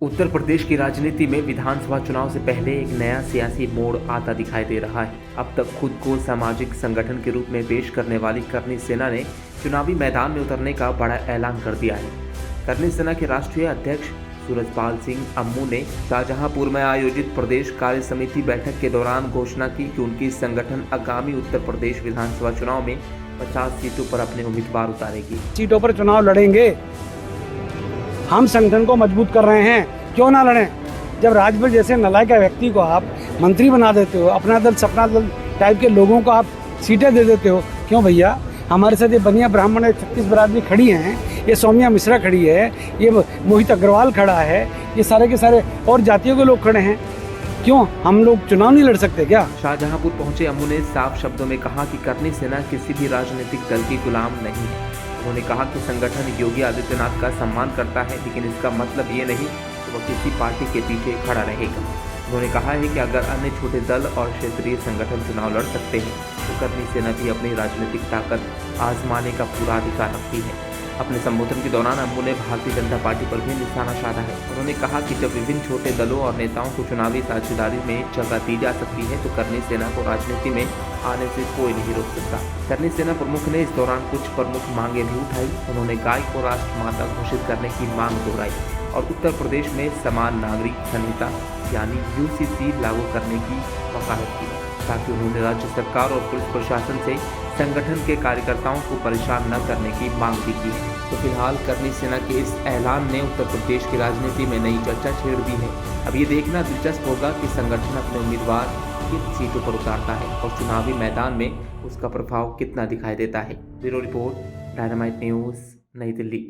उत्तर प्रदेश की राजनीति में विधानसभा चुनाव से पहले एक नया सियासी मोड़ आता दिखाई दे रहा है। अब तक खुद को सामाजिक संगठन के रूप में पेश करने वाली करनी सेना ने चुनावी मैदान में उतरने का बड़ा ऐलान कर दिया है। करनी सेना के राष्ट्रीय अध्यक्ष सूरजपाल सिंह अम्मू ने शाहजहांपुर में आयोजित प्रदेश कार्य समिति बैठक के दौरान घोषणा की कि उनकी संगठन आगामी उत्तर प्रदेश विधानसभा चुनाव में 50 सीटों पर अपने उम्मीदवार उतारेगी। सीटों पर चुनाव लड़ेंगे। हम संगठन को मजबूत कर रहे हैं, क्यों ना लड़ें। जब राजभर जैसे नालायक व्यक्ति को आप मंत्री बना देते हो, अपना दल सपना दल टाइप के लोगों को आप सीटें दे देते हो, क्यों भैया। हमारे साथ ये बनिया ब्राह्मण 36 बरादरी खड़ी हैं, ये सौम्या मिश्रा खड़ी है, ये मोहित अग्रवाल खड़ा है, ये सारे के सारे और जातियों के लोग खड़े हैं। क्यों हम लोग चुनाव नहीं लड़ सकते क्या। शाहजहांपुर पहुंचे अम्मू ने साफ शब्दों में कहा कि करनी सेना किसी भी राजनीतिक दल की गुलाम नहीं है। उन्होंने कहा कि संगठन योगी आदित्यनाथ का सम्मान करता है, लेकिन इसका मतलब ये नहीं कि वह किसी पार्टी के पीछे खड़ा रहेगा। उन्होंने कहा है कि अगर अन्य छोटे दल और क्षेत्रीय संगठन चुनाव लड़ सकते हैं तो करनी सेना भी अपनी राजनीतिक ताकत आजमाने का पूरा अधिकार रखती है। अपने संबोधन के दौरान अम्मू ने भारतीय जनता पार्टी पर भी निशाना साधा है। उन्होंने कहा कि जब विभिन्न छोटे दलों और नेताओं को चुनावी साझेदारी में जगह दी जा सकती है तो करनी सेना को राजनीति में आने से कोई नहीं रोक सकता। करनी सेना प्रमुख ने इस दौरान कुछ प्रमुख मांगे भी उठाई। उन्होंने गाय को राष्ट्रमाता घोषित करने की मांग दोहराई और उत्तर प्रदेश में समान नागरिक संहिता यानी यूसीसी लागू करने की वकालत की। साथ ही उन्होंने राज्य सरकार और पुलिस प्रशासन से संगठन के कार्यकर्ताओं को परेशान न करने की मांग भी की है। तो फिलहाल करनी सेना के इस ऐलान ने उत्तर प्रदेश की राजनीति में नई चर्चा छेड़ दी है। अब ये देखना दिलचस्प होगा कि संगठन अपने उम्मीदवार किन सीटों पर उतारता है और चुनावी मैदान में उसका प्रभाव कितना दिखाई देता है। ब्यूरो रिपोर्ट, डायनामाइट न्यूज़, नई दिल्ली।